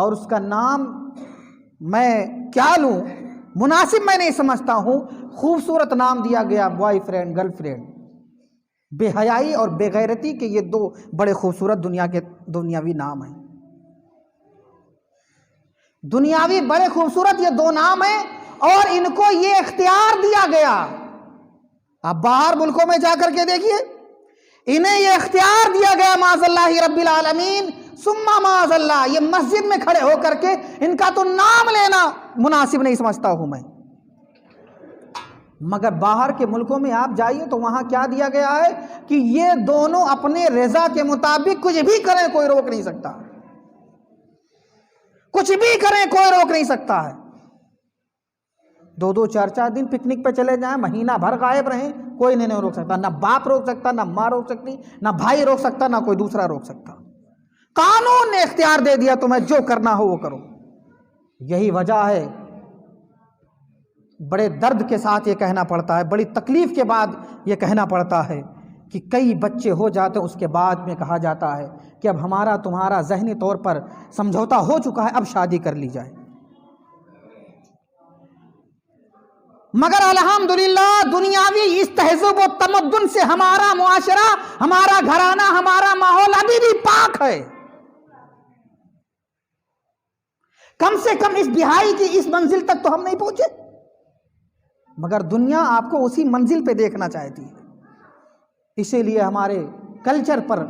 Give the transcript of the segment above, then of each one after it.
اور اس کا نام میں کیا لوں مناسب میں نہیں سمجھتا ہوں. خوبصورت نام دیا گیا بوائے فرینڈ گرل فرینڈ. بے حیائی اور بے غیرتی کے یہ دو بڑے خوبصورت دنیاوی نام ہیں. دنیاوی بڑے خوبصورت یہ دو نام ہیں اور ان کو یہ اختیار دیا گیا. آپ باہر ملکوں میں جا کر کے دیکھیے, انہیں یہ اختیار دیا گیا معاذ اللہ رب العالمین ثم معاذ اللہ, یہ مسجد میں کھڑے ہو کر کے ان کا تو نام لینا مناسب نہیں سمجھتا ہوں میں. مگر باہر کے ملکوں میں آپ جائیے تو وہاں کیا دیا گیا ہے کہ یہ دونوں اپنے رضا کے مطابق کچھ بھی کریں کوئی روک نہیں سکتا. کچھ بھی کریں کوئی روک نہیں سکتا ہے. 2-2 4-4 دن پکنک پہ چلے جائیں, مہینہ بھر غائب رہیں, کوئی نہیں روک سکتا. نہ باپ روک سکتا, نہ ماں روک سکتی, نہ بھائی روک سکتا, نہ کوئی دوسرا روک سکتا. قانون نے اختیار دے دیا تمہیں جو کرنا ہو وہ کرو. یہی وجہ ہے بڑے درد کے ساتھ یہ کہنا پڑتا ہے, بڑی تکلیف کے بعد یہ کہنا پڑتا ہے کہ کئی بچے ہو جاتے ہیں, اس کے بعد میں کہا جاتا ہے کہ اب ہمارا تمہارا ذہنی طور پر سمجھوتا ہو چکا ہے, اب شادی کر لی جائے. مگر الحمدللہ دنیاوی اس تہذیب و تمدن سے ہمارا معاشرہ, ہمارا گھرانہ, ہمارا ماحول ابھی بھی پاک ہے. کم سے کم اس بہائی کی اس منزل تک تو ہم نہیں پہنچے, مگر دنیا آپ کو اسی منزل پہ دیکھنا چاہتی ہے. اسی لیے ہمارے کلچر پر,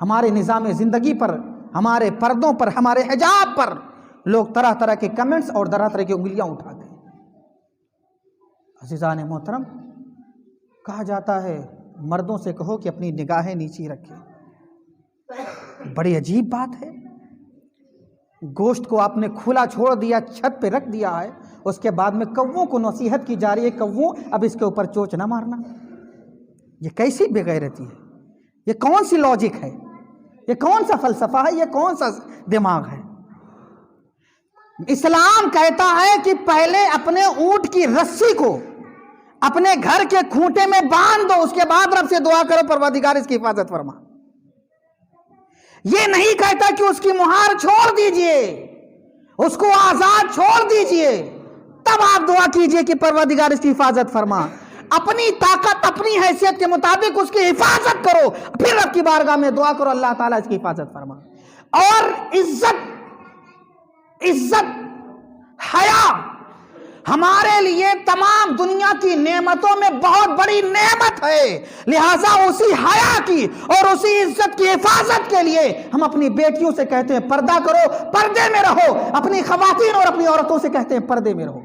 ہمارے نظام زندگی پر, ہمارے پردوں پر, ہمارے حجاب پر لوگ طرح طرح کے کمنٹس اور طرح طرح کی انگلیاں اٹھاتے ہیں. عزیزان محترم, کہا جاتا ہے مردوں سے کہو کہ اپنی نگاہیں نیچی رکھیں. بڑی عجیب بات ہے, گوشت کو آپ نے کھلا چھوڑ دیا, چھت پہ رکھ دیا ہے, اس کے بعد میں کووں کو نصیحت کی جا رہی ہے, کووں اب اس کے اوپر چوچ نہ مارنا. یہ کیسی بے غیرتی ہے, یہ کون سی لاجک ہے, یہ کون سا فلسفہ ہے, یہ کون سا دماغ ہے. اسلام کہتا ہے کہ پہلے اپنے اونٹ کی رسی کو اپنے گھر کے کھوٹے میں باندھ دو, اس کے بعد رب سے دعا کرو پروردگار اس کی حفاظت فرما. یہ نہیں کہتا کہ اس کی مہار چھوڑ دیجئے, اس کو آزاد چھوڑ دیجئے, تب آپ دعا کیجئے کہ پروردگار اس کی حفاظت فرما. اپنی طاقت, اپنی حیثیت کے مطابق اس کی حفاظت کرو, پھر رب کی بارگاہ میں دعا کرو اللہ تعالیٰ اس کی حفاظت فرما. اور عزت حیا ہمارے لیے تمام دنیا کی نعمتوں میں بہت بڑی نعمت ہے. لہٰذا اسی حیا کی اور اسی عزت کی حفاظت کے لیے ہم اپنی بیٹیوں سے کہتے ہیں پردہ کرو, پردے میں رہو. اپنی خواتین اور اپنی عورتوں سے کہتے ہیں پردے میں رہو,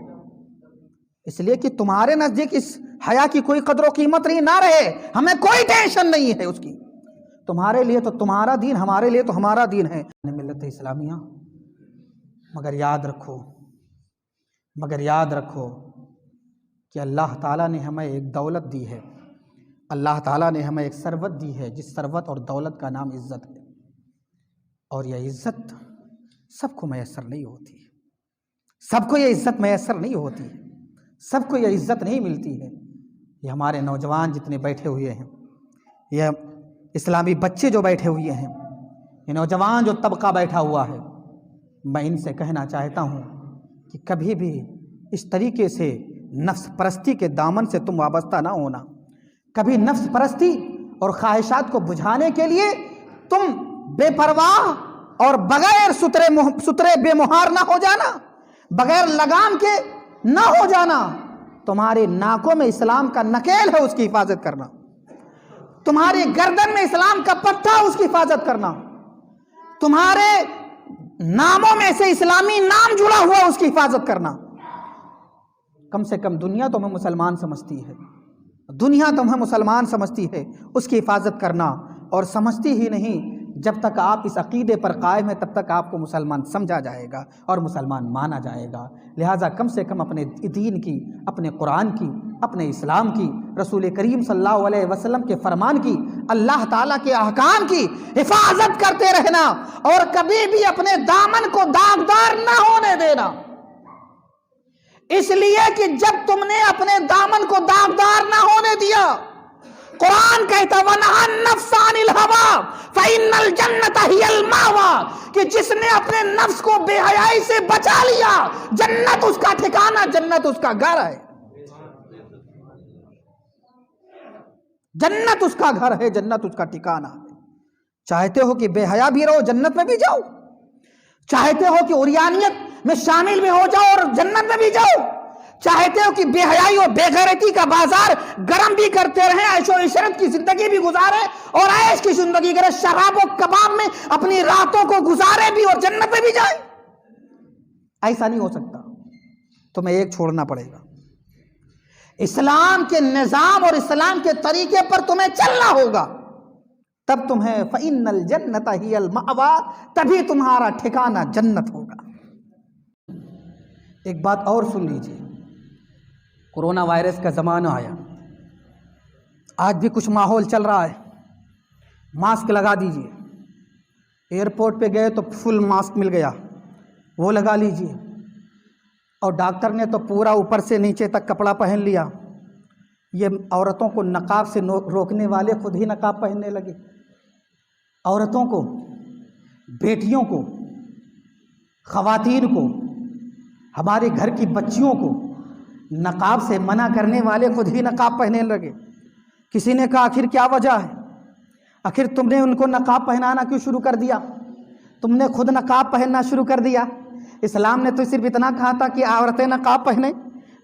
اس لیے کہ تمہارے نزدیک اس حیا کی کوئی قدر و قیمت نہیں نہ رہے, ہمیں کوئی ٹینشن نہیں ہے اس کی. تمہارے لیے تو تمہارا دین, ہمارے لیے تو ہمارا دین ہے. ملت اسلامیہ, مگر یاد رکھو کہ اللہ تعالیٰ نے ہمیں ایک دولت دی ہے, اللہ تعالیٰ نے ہمیں ایک ثروت دی ہے, جس ثروت اور دولت کا نام عزت ہے. اور یہ عزت سب کو میسر نہیں ہوتی, سب کو یہ عزت میسر نہیں ہوتی, سب کو یہ عزت نہیں ملتی ہے. یہ ہمارے نوجوان جتنے بیٹھے ہوئے ہیں, یہ اسلامی بچے جو بیٹھے ہوئے ہیں, یہ نوجوان جو طبقہ بیٹھا ہوا ہے, میں ان سے کہنا چاہتا ہوں کہ کبھی بھی اس طریقے سے نفس پرستی کے دامن سے تم وابستہ نہ ہونا. کبھی نفس پرستی اور خواہشات کو بجھانے کے لیے تم بے پرواہ اور بغیر سترے بے مہار نہ ہو جانا, بغیر لگام کے نہ ہو جانا. تمہارے ناکوں میں اسلام کا نکیل ہے, اس کی حفاظت کرنا. تمہاری گردن میں اسلام کا پٹھا, اس کی حفاظت کرنا. تمہارے ناموں میں سے اسلامی نام جڑا ہوا, اس کی حفاظت کرنا. کم سے کم دنیا تو ہمیں مسلمان سمجھتی ہے, دنیا تو ہمیں مسلمان سمجھتی ہے, اس کی حفاظت کرنا. اور سمجھتی ہی نہیں, جب تک آپ اس عقیدے پر قائم ہیں تب تک آپ کو مسلمان سمجھا جائے گا اور مسلمان مانا جائے گا. لہٰذا کم سے کم اپنے دین کی, اپنے قرآن کی, اپنے اسلام کی, رسول کریم صلی اللہ علیہ وسلم کے فرمان کی, اللہ تعالیٰ کے احکام کی حفاظت کرتے رہنا, اور کبھی بھی اپنے دامن کو داغدار نہ ہونے دینا. اس لیے کہ جب تم نے اپنے دامن کو داغدار نہ ہونے دیا قرآن کہتا ہے وَنَهَا النَّفْسَ عَنِ الْهَوَىٰ فَإِنَّ الْجَنَّةَ هِيَ الْمَأْوَىٰ، کہ جس نے اپنے نفس کو بے حیائی سے بچا لیا، جنت اس کا ٹھکانہ، جنت اس کا گھر ہے، جنت اس کا گھر ہے، جنت اس کا ٹھکانہ ہے۔ چاہتے ہو کہ بے حیا بھی رہو، جنت میں بھی جاؤ، چاہتے ہو کہ عریانیت میں شامل بھی ہو جاؤ اور جنت میں بھی جاؤ، چاہتے ہو کہ بے حیائی اور بے غیرتی کا بازار گرم بھی کرتے رہیں، عیش و عشرت کی زندگی بھی گزارے اور عیش کی زندگی کرے، شراب و کباب میں اپنی راتوں کو گزارے بھی اور جنت میں بھی جائے، ایسا نہیں ہو سکتا، تمہیں ایک چھوڑنا پڑے گا، اسلام کے نظام اور اسلام کے طریقے پر تمہیں چلنا ہوگا، تب تمہیں فَإِنَّ الْجَنَّةَ هِيَ الْمَأْوَىٰ، تبھی تمہارا ٹھکانہ جنت ہوگا۔ ایک بات اور سن لیجئے، کورونا وائرس کا زمانہ آیا، آج بھی کچھ ماحول چل رہا ہے، ماسک لگا دیجئے، ایئرپورٹ پہ گئے تو فل ماسک مل گیا، وہ لگا لیجئے، اور ڈاکٹر نے تو پورا اوپر سے نیچے تک کپڑا پہن لیا، یہ عورتوں کو نقاب سے روکنے والے خود ہی نقاب پہننے لگے، عورتوں کو، بیٹیوں کو، خواتین کو، ہمارے گھر کی بچیوں کو نقاب سے منع کرنے والے خود ہی نقاب پہننے لگے۔ کسی نے کہا آخر کیا وجہ ہے، آخر تم نے ان کو نقاب پہنانا کیوں شروع کر دیا، تم نے خود نقاب پہننا شروع کر دیا، اسلام نے تو صرف اتنا کہا تھا کہ عورتیں نقاب پہنیں،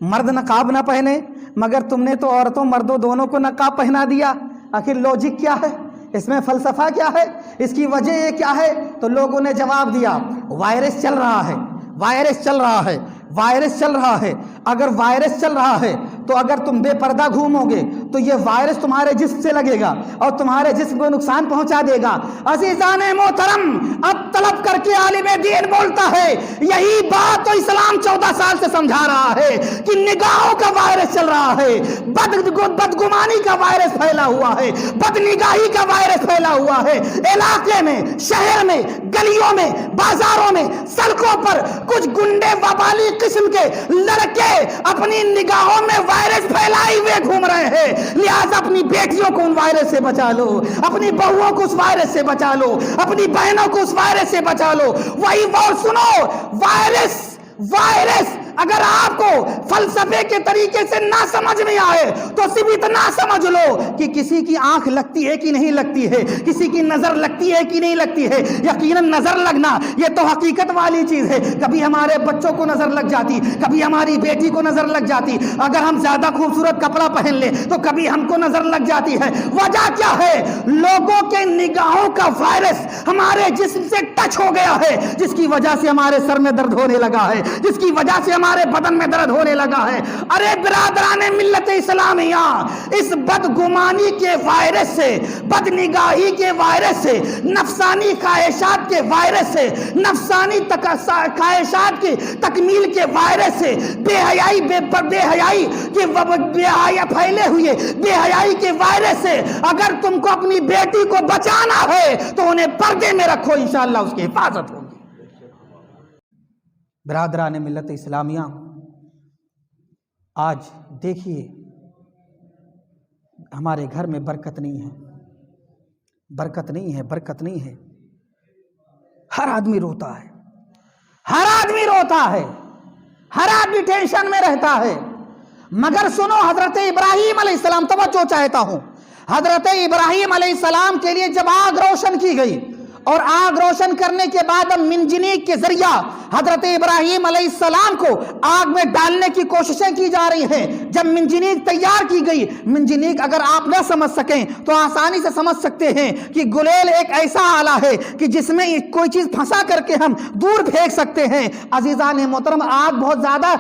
مرد نقاب نہ پہنے، مگر تم نے تو عورتوں مردوں دونوں کو نقاب پہنا دیا، آخر لوجک کیا ہے، اس میں فلسفہ کیا ہے، اس کی وجہ یہ کیا ہے؟ تو لوگوں نے جواب دیا وائرس چل رہا ہے، وائرس چل رہا ہے، وائرس چل رہا ہے، اگر وائرس چل رہا ہے تو اگر تم بے پردہ گھومو گے تو یہ وائرس تمہارے جسم سے لگے گا اور تمہارے جسم کو نقصان پہنچا دے گا۔ عزیزان محترم، اب طلب کر کے عالم دین بولتا ہے، یہی بات تو اسلام 14 سال سے سمجھا رہا ہے کہ نگاہوں کا وائرس چل رہا ہے، بدگمانی کا وائرس پھیلا ہوا ہے، بدنگاہی کا وائرس پھیلا ہوا ہے، علاقے میں، شہر میں، گلیوں میں، بازاروں میں، سڑکوں پر کچھ گنڈے وبالی قسم کے لڑکے اپنی نگاہوں میں وائرس پھیلائے ہوئے گھوم رہے ہیں، لہٰذا اپنی بیٹیوں کو ان وائرس سے بچا لو، اپنی بہووں کو اس وائرس سے بچا لو، اپنی بہنوں کو اس وائرس سے بچا لو۔ وہی اور سنو، وائرس اگر آپ کو فلسفے کے طریقے سے نہ سمجھ میں آئے تو صرف اتنا سمجھ لو کہ کسی کی آنکھ لگتی ہے کہ نہیں لگتی ہے، کسی کی نظر لگتی ہے کہ نہیں لگتی ہے، یقیناً نظر لگنا یہ تو حقیقت والی چیز ہے، کبھی ہمارے بچوں کو نظر لگ جاتی، کبھی ہماری بیٹی کو نظر لگ جاتی، اگر ہم زیادہ خوبصورت کپڑا پہن لیں تو کبھی ہم کو نظر لگ جاتی ہے۔ وجہ کیا ہے؟ لوگوں کے نگاہوں کا وائرس ہمارے جسم سے ٹچ ہو گیا ہے، جس کی وجہ سے ہمارے سر میں درد ہونے لگا ہے، جس کی وجہ سے ہمارے بدن میں درد ہونے لگا ہے۔ ارے برادران ملت اسلامیہ، اس بدگمانی کے وائرس سے، بدنگاہی کے وائرس سے، نفسانی خواہشات کے وائرس سے، نفسانی خواہشات کی تکمیل کے وائرس سے، بے حیائی پھیلے ہوئے بے حیائی کے وائرس سے اگر تم کو اپنی بیٹی کو بچانا ہے تو انہیں پردے میں رکھو، انشاءاللہ اس کی حفاظت ہوگی۔ برادران ملت اسلامیہ، آج دیکھیے ہمارے گھر میں برکت نہیں ہے، برکت نہیں ہے، برکت نہیں ہے، ہر آدمی روتا ہے، ہر آدمی روتا ہے، ہر آدمی ٹینشن میں رہتا ہے، مگر سنو حضرت ابراہیم علیہ السلام، توجہ چاہتا ہوں، حضرت ابراہیم علیہ السلام کے لیے جب آگ روشن کی گئی اور آگ روشن کرنے کے بعد اب منجنیق کے ذریعہ حضرت ابراہیم علیہ السلام کو آگ میں ڈالنے کی کوششیں کی جا رہی ہیں، جب منجنیق تیار کی گئی، منجنیق اگر آپ نہ سمجھ سکیں تو آسانی سے سمجھ سکتے ہیں کہ گلیل ایک ایسا آلہ ہے کہ جس میں کوئی چیز پھنسا کر کے ہم دور پھینک سکتے ہیں۔ عزیزان محترم، آگ بہت زیادہ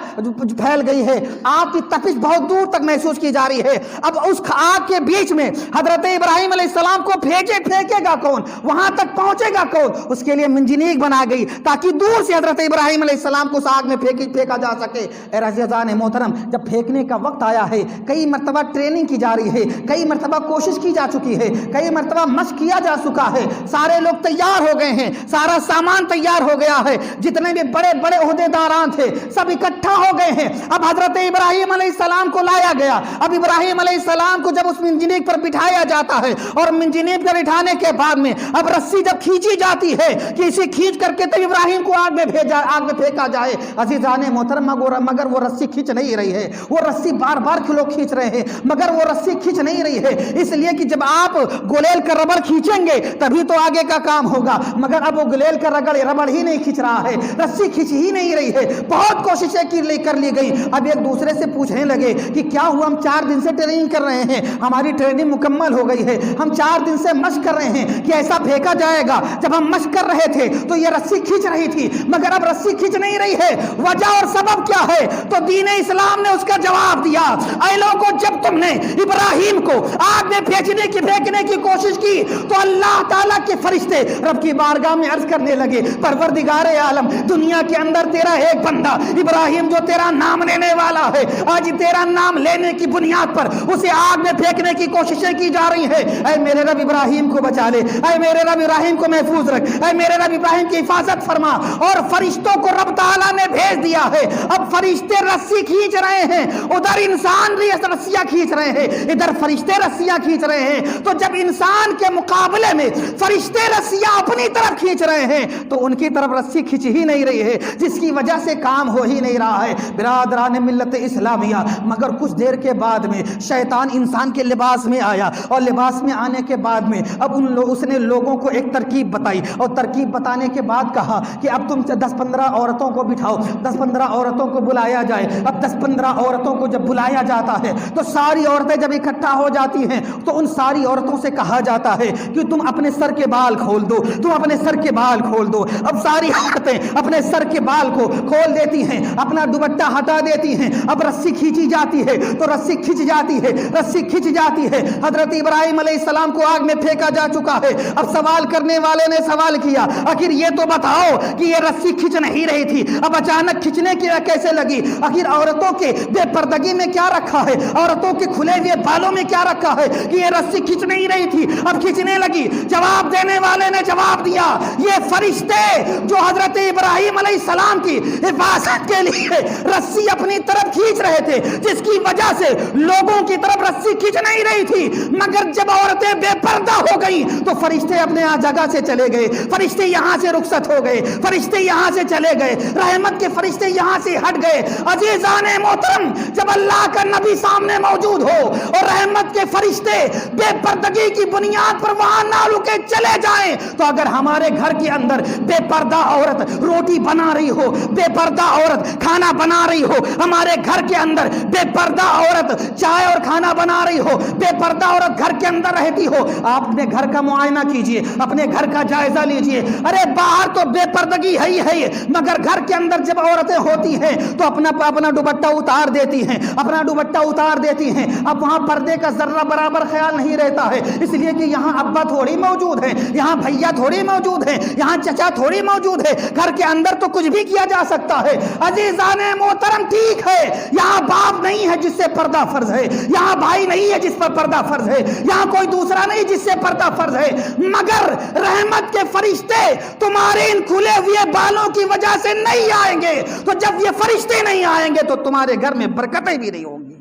پھیل گئی ہے، آگ کی تپش بہت دور تک محسوس کی جا رہی ہے، اب اس آگ کے بیچ میں حضرت ابراہیم علیہ السلام کو پھینکے گا کون، وہاں تک پہنچے گا کون؟ اس کے لیے منجنیق بنا گئی تاکہ دور سے حضرت حضرت ابراہیم علیہ السلام کو اس آگ میں پھینکا جا سکے۔ اے عزیزان محترم، جب پھینکنے کا وقت آیا ہے، کئی مرتبہ ٹریننگ کی جا رہی ہے، کئی مرتبہ کوشش کی جا چکی ہے، کئی مرتبہ مشق کیا جا چکا ہے، سارے لوگ تیار ہو گئے ہیں، سارا سامان تیار ہو گیا ہے، جتنے بھی بڑے بڑے عہدیداران تھے سب اکٹھا ہو گئے ہیں۔ اب حضرت ابراہیم علیہ السلام کو لایا گیا۔ اب ابراہیم علیہ السلام کو جب اس منجنیق پر بٹھایا جاتا ہے اور منجنیق پر بٹھانے کے بعد میں اب رسی جب کھینچی جاتی ہے کہ اسے کھینچ کر کے تب ابراہیم کو آگ میں پھینکا جائے، عزیزان محترم، مگر وہ رسی کھینچ نہیں رہی ہے، وہ رسی بار بار لوگ کھینچ رہے ہیں مگر وہ رسی کھینچ نہیں رہی ہے، اس لیے کہ جب آپ گلیل کا ربڑ کھینچیں گے تبھی تو آگے کا کام ہوگا، مگر اب وہ گلیل کا ربڑ ہی نہیں کھینچ رہا ہے، رسی کھینچ ہی نہیں رہی ہے۔ بہت کوششیں کر لی گئی۔ اب ایک دوسرے سے پوچھنے لگے کہ کیا ہوا، ہم 4 دن سے ٹریننگ کر رہے ہیں، ہماری ٹریننگ مکمل ہو گئی ہے، ہم 4 دن سے مشق کر رہے ہیں کہ ایسا پھینکا جائے گا۔ جب ہم مشق کر رہے تھے تو یہ رسی کھینچ رہی تھی مگر اب رسی کھینچ نہیں رہی ہے، وجہ اور سبب کیا ہے؟ تو دین اسلام نے اس کا جواب دیا، اے لوگوں، جب تم نے ابراہیم کو آگ میں پھینکنے کی کوشش کی تو اللہ تعالیٰ کے فرشتے رب کی بارگاہ میں عرض کرنے لگے، پروردگار عالم، دنیا کے اندر تیرا ایک بندہ ابراہیم جو تیرا نام لینے والا ہے، آج تیرا نام لینے کی بنیاد پر اسے آگ میں پھینکنے کی کوششیں کی جا رہی ہیں، اے میرے رب ابراہیم کو بچا لے، اے میرے رب ابراہیم کو محفوظ رکھ، اے میرے رب ابراہیم کی حفاظت فرما۔ اور فرشتوں کو رب تعالیٰ نے بھیج دیا ہے۔ اب فرشتے رسی کھینچ رہے ہیں، ادھر انسان رسیاں کھینچ رہے ہیں، ادھر فرشتے رسیاں کھینچ رہے ہیں۔ تو جب انسان کے مقابلے میں فرشتے رسیاں اپنی طرف کھینچ رہے ہیں تو ان کی طرف رسی کھینچ ہی نہیں رہی ہے، جس کی وجہ سے کام ہو ہی نہیں رہا ہے۔ برادران ملت اسلامیہ، مگر کچھ دیر کے بعد میں شیطان انسان کے لباس میں آیا، اور لباس میں آنے کے بعد میں اب اس نے لوگوں کو ایک ترکیب بتائی، اور ترکیب بتانے کے بعد کہا کہ اب تم 10-15 عورتوں کو بٹھاؤ، 10-15 عورتوں کو بلایا جائے۔ اب 10-15 عورتوں کو جب بلایا جاتا ہے تو ساری عورتیں جب اکٹھا ہو جاتی ہیں تو ان ساری عورتوں سے کہا جاتا ہے کہ تم اپنے سر کے بال کھول دو، تم اپنے سر کے بال کھول دو۔ اب ساری عورتیں اپنے سر کے بال کو کھول دیتی ہیں، اپنا دوپٹہ ہٹا دیتی ہیں۔ اب رسی کھینچی جاتی ہے تو رسی کھینچ جاتی ہے۔ حضرت ابراہیم علیہ السلام کو آگ میں پھینکا جا چکا ہے۔ اب سوال کرنے والے نے سوال کیا، آخر یہ تو بتاؤ کہ یہ رسی کھینچ نہیں رہی تھی، اب اچانک کھینچنے کی کیسے لگی؟ آخر عورتوں کے بے پردگی میں کیا رکھا ہے، عورتوں کے کھلے ہوئے بالوں میں کیا رکھا ہے کہ یہ رسی کھینچ نہیں رہی تھی اب کھینچنے لگی؟ جواب دینے والے نے جواب دیا، یہ فرشتے جو حضرت ابراہیم علیہ السلام کی حفاظت کے لیے رسی اپنی طرف کھینچ رہے تھے، جس کی وجہ سے لوگوں کی طرف رسی کھینچ نہیں رہی تھی، مگر جب عورتیں بے پردہ ہو گئیں تو فرشتے اپنے جگہ سے چلے گئے، فرشتے یہاں سے رخصت ہو گئے، فرشتے یہاں سے چلے گئے، رحمت کے فرشتے یہاں سے ہٹ گئے۔ عزیزان محترم، جب اللہ کا نبی سامنے موجود ہو اور رحمت کے فرشتے بے پردگی کی بنیاد پر وہاں نہ رکے چلے جائیں، تو اگر ہمارے گھر کے اندر بے پردہ عورت روٹی بنا رہی ہو، بے پردہ عورت کھانا بنا رہی ہو، ہمارے گھر کے اندر بے پردہ عورت چائے اور کھانا بنا رہی ہو، بے پردہ عورت گھر کے اندر رہتی ہو، آپ اپنے گھر کا معائنہ کیجئے، اپنے گھر کا جائزہ لیجئے۔ ارے باہر تو بے پردگی ہے ہی ہے، مگر گھر کے اندر جب عورتیں ہوتی ہیں تو اپنا دوپٹہ اتار دیتی ہیں، اپنا دوپٹہ اتار دیتی ہیں۔ اب وہاں پردے کا ذرہ برابر خیال نہیں رہتا ہے، اس لیے کہ یہاں ابا تھوڑی موجود ہیں، یہاں بھیا تھوڑی موجود ہیں، یہاں چچا تھوڑی موجود ہے، گھر کے اندر تو کچھ بھی کیا جا سکتا ہے۔ عزیزان محترم، ٹھیک ہے یہاں باپ نہیں ہے جس سے پردہ فرض ہے، یہاں بھائی نہیں ہے جس پر پردہ فرض ہے، یہاں کوئی دوسرا نہیں جس سے پردہ فرض ہے، مگر رحمت کے فرشتے تمہارے ان کھلے ہوئے بالوں کی وجہ سے نہیں آئیں گے، تو جب یہ فرشتے نہیں آئیں گے تو تمہارے گھر میں برکتیں بھی نہیں ہوں گی۔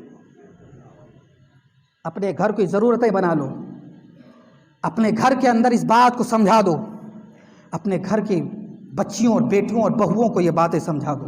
اپنے گھر کی ضرورتیں بنا لو، اپنے گھر کے اندر اس بات کو سمجھا دو، اپنے گھر کی بچیوں اور بیٹیوں اور بہوؤں کو یہ باتیں سمجھا دو۔